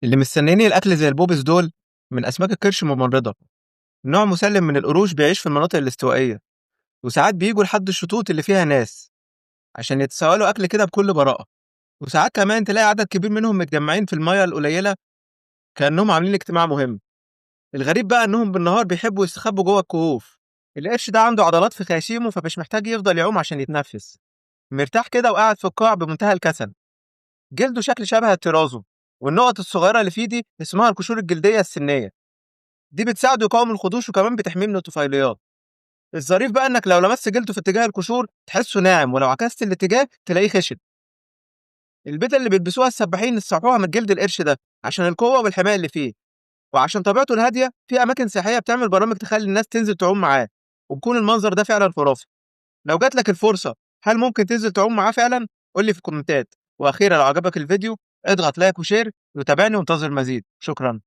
اللي مستنيين الأكل زي البوبس دول من أسماك القرش الممرضة، نوع مسلم من القروش بيعيش في المناطق الاستوائية، وساعات بيجوا لحد الشطوط اللي فيها ناس عشان يتسولوا أكل كده بكل براءة، وساعات كمان تلاقي عدد كبير منهم متجمعين في المياه القليلة كأنهم عاملين اجتماع مهم. الغريب بقى إنهم بالنهار بيحبوا يستخبوا جوه الكهوف. القرش ده عنده عضلات في خياشيمه فمش محتاج يفضل يعوم عشان يتنفس، مرتاح كده وقاعد في القاع بمنتهى الكسل. جلده شكل شبه الترازو، والنقط الصغيرة اللي فيه دي اسمها القشور الجلدية السنية، دي بتساعده يقاوم الخدوش وكمان بتحميه من الطفيليات. الظريف بقى انك لو لمست جلده في اتجاه القشور تحسه ناعم، ولو عكست الاتجاه تلاقيه خشن. البدل اللي بيلبسوها السباحين استوحوها من جلد القرش ده عشان القوه والحمايه اللي فيه، وعشان طبيعته الهاديه في اماكن سياحيه بتعمل برامج تخلي الناس تنزل تعوم معاه، وبيكون المنظر ده فعلا خرافي. لو جات لك الفرصه هل ممكن تنزل تعوم معاه فعلا؟ قول لي في الكومنتات. واخيرا لو عجبك الفيديو اضغط لايك وشير وتابعني وانتظر مزيد. شكرا.